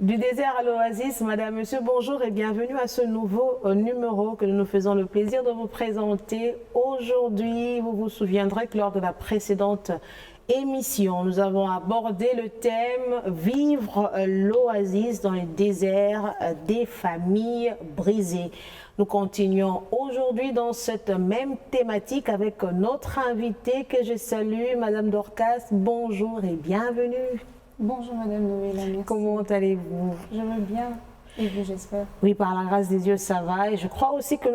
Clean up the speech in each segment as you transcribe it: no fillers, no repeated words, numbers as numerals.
Du désert à l'oasis, madame, monsieur, bonjour et bienvenue à ce nouveau numéro que nous nous faisons le plaisir de vous présenter. Aujourd'hui, vous vous souviendrez que lors de la précédente émission, nous avons abordé le thème « Vivre l'oasis dans les déserts des familles brisées ». Nous continuons aujourd'hui dans cette même thématique avec notre invitée que je salue, madame Dorcas. Bonjour et bienvenue. Bonjour Madame Noëlla, merci. Comment allez-vous? Je veux bien, et vous j'espère? Oui, par la grâce des dieux, ça va. Et je crois aussi que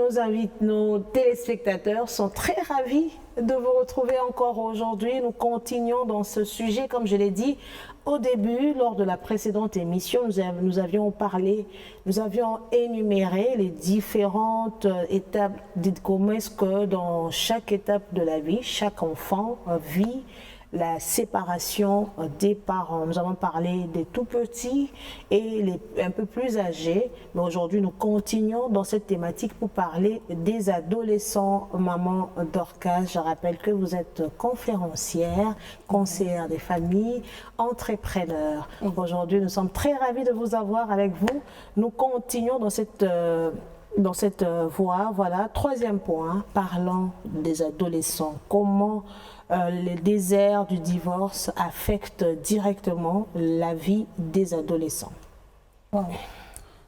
nos téléspectateurs sont très ravis de vous retrouver encore aujourd'hui. Nous continuons dans ce sujet, comme je l'ai dit au début, lors de la précédente émission, nous avions énuméré les différentes étapes, comment est-ce que dans chaque étape de la vie, chaque enfant vit la séparation des parents. Nous avons parlé des tout petits et les un peu plus âgés, mais aujourd'hui nous continuons dans cette thématique pour parler des adolescents. Maman Dorcas, je rappelle que vous êtes conférencière, conseillère des familles, entrepreneur. Aujourd'hui nous sommes très ravis de vous avoir avec vous. Nous continuons dans cette voie. Voilà, troisième point, parlant des adolescents. Comment les déserts du divorce affectent directement la vie des adolescents? Wow.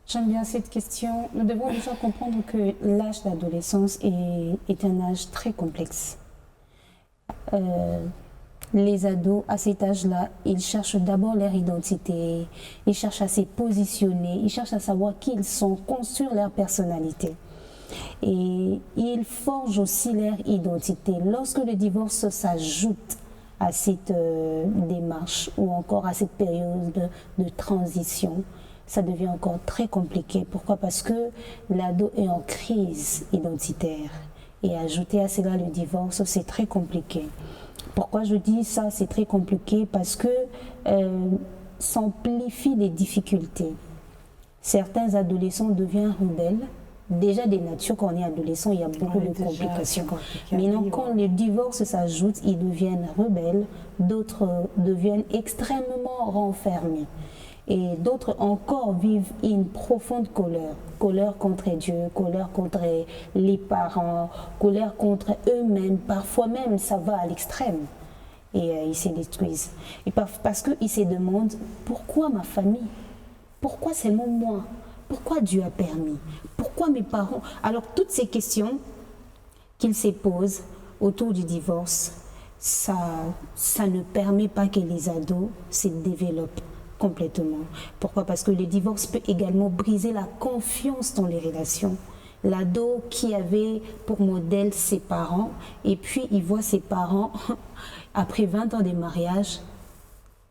J'aime bien cette question. Nous devons déjà comprendre que l'âge d'adolescence est un âge très complexe. Les ados, à cet âge-là, ils cherchent d'abord leur identité, ils cherchent à se positionner, ils cherchent à savoir qui ils sont, construire leur personnalité. Et ils forgent aussi leur identité. Lorsque le divorce s'ajoute à cette démarche ou encore à cette période de transition, ça devient encore très compliqué. Pourquoi? Parce que l'ado est en crise identitaire. Et ajouter à cela le divorce, c'est très compliqué. Pourquoi je dis ça, c'est très compliqué? Parce que s'amplifient les difficultés. Certains adolescents deviennent rebelles. Déjà des natures, quand on est adolescent, il y a beaucoup de complications. Maintenant, quand le divorce s'ajoute, ils deviennent rebelles, d'autres deviennent extrêmement renfermés. Et d'autres encore vivent une profonde colère. Colère contre Dieu, colère contre les parents, colère contre eux-mêmes. Parfois même, ça va à l'extrême. Et ils se détruisent. Et parce qu'ils se demandent, pourquoi ma famille? Pourquoi seulement moi? Pourquoi Dieu a permis? Pourquoi mes parents? Alors toutes ces questions qu'ils se posent autour du divorce, ça ne permet pas que les ados se développent complètement. Pourquoi? Parce que le divorce peut également briser la confiance dans les relations. L'ado qui avait pour modèle ses parents, et puis il voit ses parents, après 20 ans de mariage,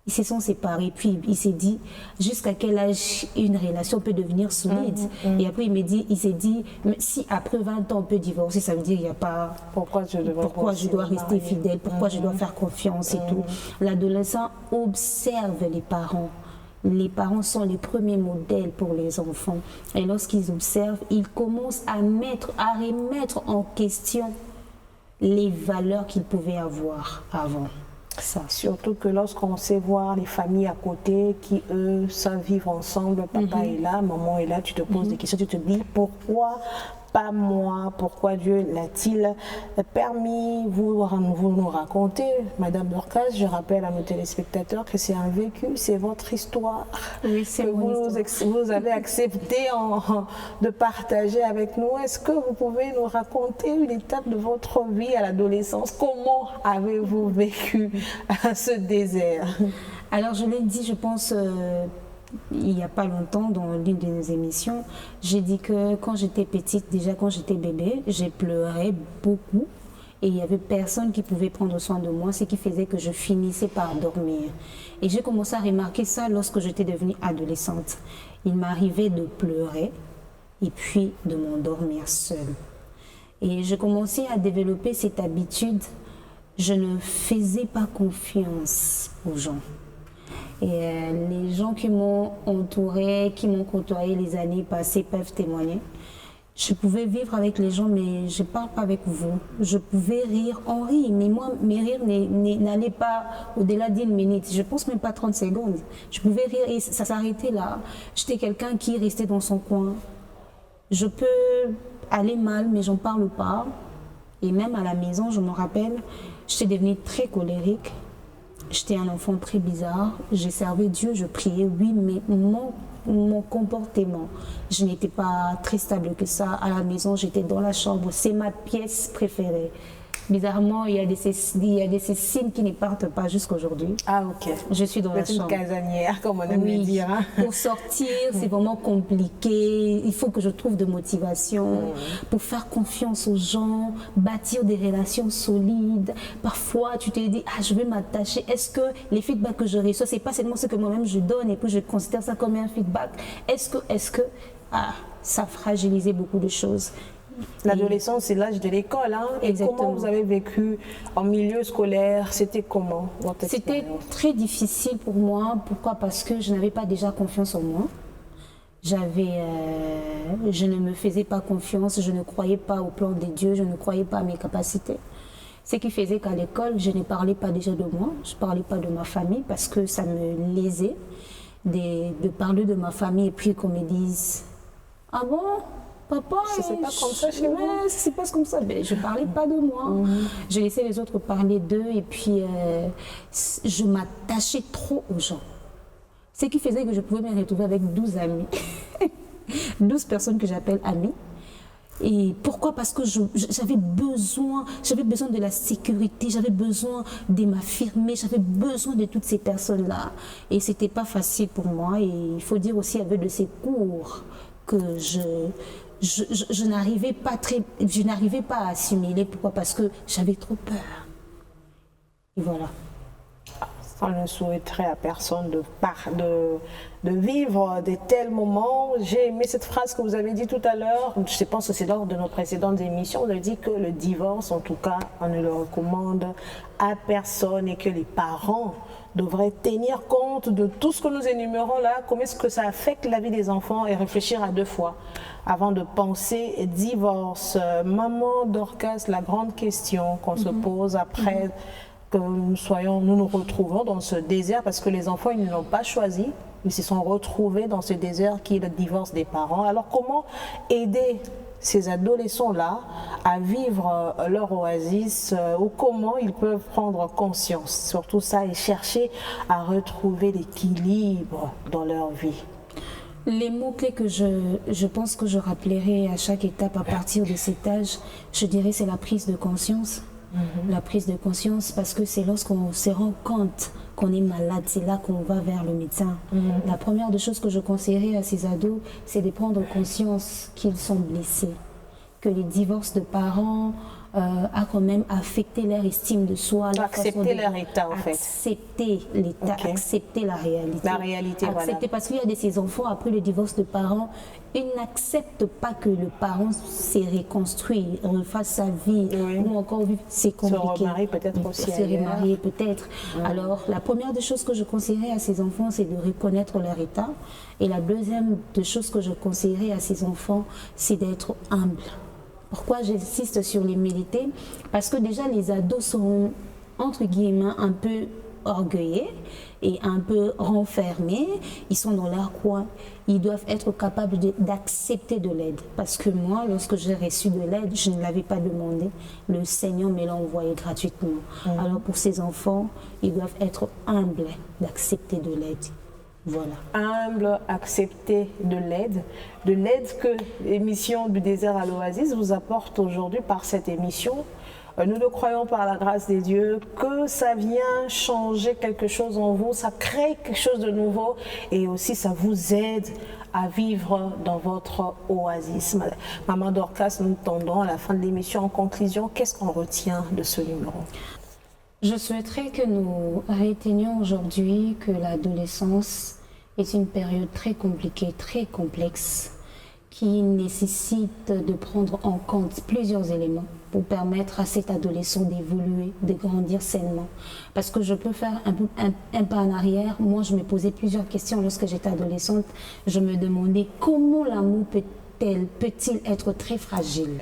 ils se sont séparés, puis il s'est dit jusqu'à quel âge une relation peut devenir solide. Et après il s'est dit, mais si après 20 ans on peut divorcer, ça veut dire il n'y a pas pourquoi je dois rester fidèle, pourquoi je dois faire confiance et tout. L'adolescent observe les parents. Les parents sont les premiers modèles pour les enfants. Et lorsqu'ils observent, ils commencent à remettre en question les valeurs qu'ils pouvaient avoir avant. Ça. Surtout que lorsqu'on sait voir les familles à côté qui, eux, savent vivre ensemble, papa est là, maman est là, tu te poses des questions, tu te dis pourquoi pas moi, pourquoi Dieu l'a-t-il permis? Vous nous racontez, Madame Dorcas, je rappelle à nos téléspectateurs que c'est un vécu, c'est votre histoire. Oui, c'est mon histoire. Vous avez accepté de partager avec nous. Est-ce que vous pouvez nous raconter une étape de votre vie à l'adolescence? Comment avez-vous vécu ce désert? Alors je l'ai dit, je pense... il n'y a pas longtemps, dans l'une de nos émissions, j'ai dit que quand j'étais petite, déjà quand j'étais bébé, j'ai pleuré beaucoup et il n'y avait personne qui pouvait prendre soin de moi, ce qui faisait que je finissais par dormir. Et j'ai commencé à remarquer ça lorsque j'étais devenue adolescente. Il m'arrivait de pleurer et puis de m'endormir seule. Et je commençais à développer cette habitude. Je ne faisais pas confiance aux gens. Et les gens qui m'ont entourée, qui m'ont côtoyé les années passées peuvent témoigner. Je pouvais vivre avec les gens, mais je ne parle pas avec vous. Je pouvais rire, on rit, mais moi, mes rires n'allaient pas au-delà d'une minute. Je pense même pas 30 secondes. Je pouvais rire et ça s'arrêtait là. J'étais quelqu'un qui restait dans son coin. Je peux aller mal, mais j'en parle pas. Et même à la maison, je me rappelle, j'étais devenue très colérique. J'étais un enfant très bizarre. J'ai servi Dieu, je priais, oui, mais mon comportement, je n'étais pas très stable que ça. À la maison, j'étais dans la chambre, c'est ma pièce préférée. Bizarrement, il y a des signes qui ne partent pas jusqu'aujourd'hui. Ah, ok. Je suis dans la chambre. C'est une casanière, comme on aime le dire. Hein? Pour sortir, c'est vraiment compliqué. Il faut que je trouve de motivation pour faire confiance aux gens, bâtir des relations solides. Parfois, tu te dis, ah, je vais m'attacher. Est-ce que les feedbacks que je reçois, c'est pas seulement ce que moi-même je donne et puis je considère ça comme un feedback. Est-ce que, ça fragilisait beaucoup de choses. L'adolescence, c'est l'âge de l'école. Hein? Et comment vous avez vécu en milieu scolaire? C'était comment? C'était très difficile pour moi. Pourquoi? Parce que je n'avais pas déjà confiance en moi. Je ne me faisais pas confiance, je ne croyais pas au plan de Dieu, je ne croyais pas à mes capacités. Ce qui faisait qu'à l'école, je ne parlais pas déjà de moi, je ne parlais pas de ma famille parce que ça me lésait de parler de ma famille et puis qu'on me dise « Ah bon ? Papa, c'est pas comme ça chez moi. C'est pas comme ça. Mais je parlais pas de moi. Je laissais les autres parler d'eux et puis je m'attachais trop aux gens. Ce qui faisait que je pouvais me retrouver avec 12 amis. 12 personnes que j'appelle amis. Et pourquoi? Parce que j'avais besoin de la sécurité, j'avais besoin de m'affirmer, j'avais besoin de toutes ces personnes-là. Et c'était pas facile pour moi. Et il faut dire aussi, il y avait de ces cours que je n'arrivais pas à assimiler. Pourquoi? Parce que j'avais trop peur. Et voilà. On ne souhaiterait à personne de vivre de tels moments. J'ai aimé cette phrase que vous avez dit tout à l'heure. Je pense que c'est lors de nos précédentes émissions. Vous avez dit que le divorce, en tout cas, on ne le recommande à personne et que les parents devraient tenir compte de tout ce que nous énumérons là, comment est-ce que ça affecte la vie des enfants et réfléchir à 2 fois avant de penser divorce. Maman Dorcas, la grande question qu'on se pose après que nous nous retrouvons dans ce désert, parce que les enfants, ils ne l'ont pas choisi, ils se sont retrouvés dans ce désert qui est le divorce des parents. Alors comment aider ces adolescents-là à vivre leur oasis ou comment ils peuvent prendre conscience, surtout ça, et chercher à retrouver l'équilibre dans leur vie? Les mots-clés que je pense que je rappellerai à chaque étape à partir de cet âge, je dirais c'est la prise de conscience. La prise de conscience, parce que c'est lorsqu'on se rend compte qu'on est malade, c'est là qu'on va vers le médecin. La première des choses que je conseillerais à ces ados, c'est de prendre conscience qu'ils sont blessés, que les divorces de parents a quand même affecté leur estime de soi. Accepter leur état, en fait. Accepter l'état, accepter la réalité. La réalité, accepter, voilà. Parce qu'il y a de ces enfants, après le divorce de parents, ils n'acceptent pas que le parent s'est reconstruit, refasse sa vie, ou encore c'est compliqué. Se remarier peut-être aussi. Se remarier peut-être. Alors, la première des choses que je conseillerais à ces enfants, c'est de reconnaître leur état. Et la deuxième des choses que je conseillerais à ces enfants, c'est d'être humble. Pourquoi j'insiste sur l'humilité? Parce que déjà les ados sont, entre guillemets, un peu orgueilleux et un peu renfermés. Ils sont dans leur coin. Ils doivent être capables d'accepter de l'aide. Parce que moi, lorsque j'ai reçu de l'aide, je ne l'avais pas demandé. Le Seigneur me l'a envoyé gratuitement. Alors pour ces enfants, ils doivent être humbles d'accepter de l'aide. Voilà. Humble, accepter de l'aide que l'émission du désert à l'oasis vous apporte aujourd'hui par cette émission. Nous le croyons par la grâce des dieux que ça vient changer quelque chose en vous, ça crée quelque chose de nouveau et aussi ça vous aide à vivre dans votre oasis. Maman Dorcas, nous tendons à la fin de l'émission. En conclusion, qu'est-ce qu'on retient de ce numéro? Je souhaiterais que nous retenions aujourd'hui que l'adolescence est une période très compliquée, très complexe, qui nécessite de prendre en compte plusieurs éléments pour permettre à cet adolescent d'évoluer, de grandir sainement. Parce que je peux faire un pas en arrière. Moi, je me posais plusieurs questions lorsque j'étais adolescente. Je me demandais comment l'amour peut peut-il être très fragile?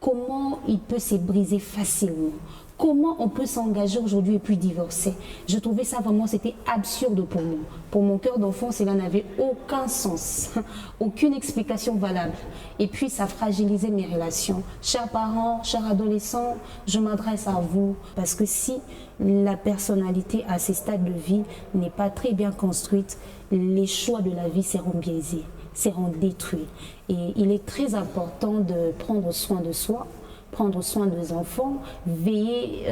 Comment il peut se briser facilement? Comment on peut s'engager aujourd'hui et puis divorcer? Je trouvais ça vraiment, c'était absurde pour moi. Pour mon cœur d'enfant, cela n'avait aucun sens, aucune explication valable. Et puis, ça fragilisait mes relations. Chers parents, chers adolescents, je m'adresse à vous parce que si la personnalité à ces stades de vie n'est pas très bien construite, les choix de la vie seront biaisés, seront détruits. Et il est très important de prendre soin de soi, prendre soin des enfants, veiller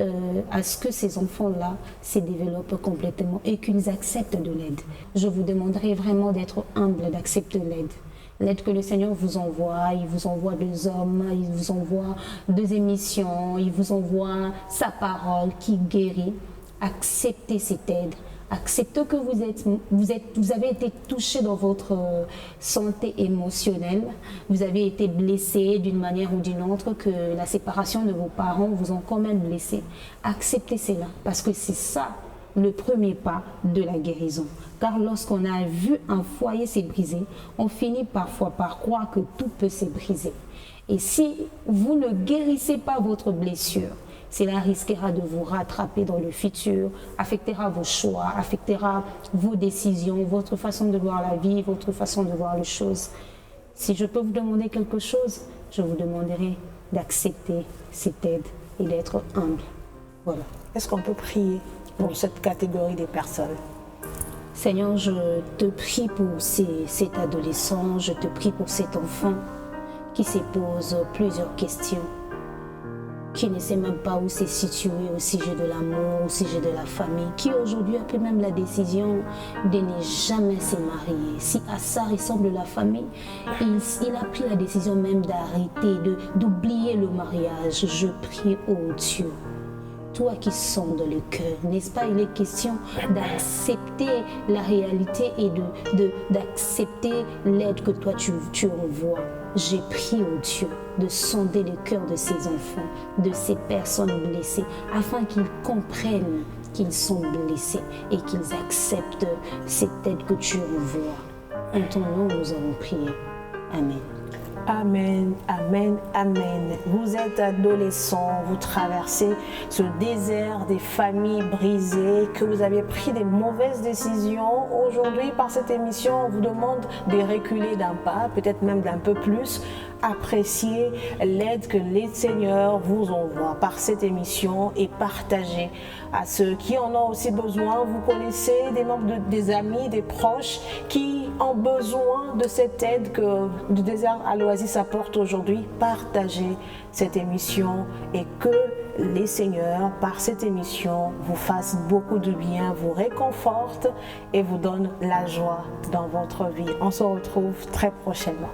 à ce que ces enfants-là se développent complètement et qu'ils acceptent de l'aide. Je vous demanderai vraiment d'être humble, d'accepter l'aide. L'aide que le Seigneur vous envoie, il vous envoie des hommes, il vous envoie des émissions, il vous envoie sa parole qui guérit. Acceptez cette aide. Acceptez que vous avez été touché dans votre santé émotionnelle, vous avez été blessé d'une manière ou d'une autre, que la séparation de vos parents vous ont quand même blessé. Acceptez cela, parce que c'est ça le premier pas de la guérison. Car lorsqu'on a vu un foyer se briser, on finit parfois par croire que tout peut se briser. Et si vous ne guérissez pas votre blessure, cela risquera de vous rattraper dans le futur, affectera vos choix, affectera vos décisions, votre façon de voir la vie, votre façon de voir les choses. Si je peux vous demander quelque chose, je vous demanderai d'accepter cette aide et d'être humble. Voilà. Est-ce qu'on peut prier pour cette catégorie des personnes? Seigneur, je te prie pour cet adolescent, je te prie pour cet enfant qui se pose plusieurs questions, qui ne sait même pas où se situer au sujet de l'amour, au sujet de la famille, qui aujourd'hui a pris même la décision de ne jamais se marier. Si à ça ressemble la famille, il a pris la décision même d'arrêter, d'oublier le mariage. Je prie, oh Dieu, toi qui sondes le cœur, n'est-ce pas? Il est question d'accepter la réalité et d'accepter l'aide que toi tu envoies. J'ai prié au Dieu de sonder le cœur de ces enfants, de ces personnes blessées, afin qu'ils comprennent qu'ils sont blessés et qu'ils acceptent cette aide que tu envoies. En ton nom, nous avons prié. Amen. Amen, amen, amen. Vous êtes adolescent, vous traversez ce désert des familles brisées, que vous avez pris des mauvaises décisions. Aujourd'hui, par cette émission, on vous demande de reculer d'un pas, peut-être même d'un peu plus. Appréciez l'aide que les seigneurs vous envoient par cette émission et partagez à ceux qui en ont aussi besoin. Vous connaissez des membres, des amis, des proches qui ont besoin de cette aide que le désert à l'Oasis apporte aujourd'hui. Partagez cette émission et que les seigneurs, par cette émission, vous fassent beaucoup de bien, vous réconfortent et vous donnent la joie dans votre vie. On se retrouve très prochainement.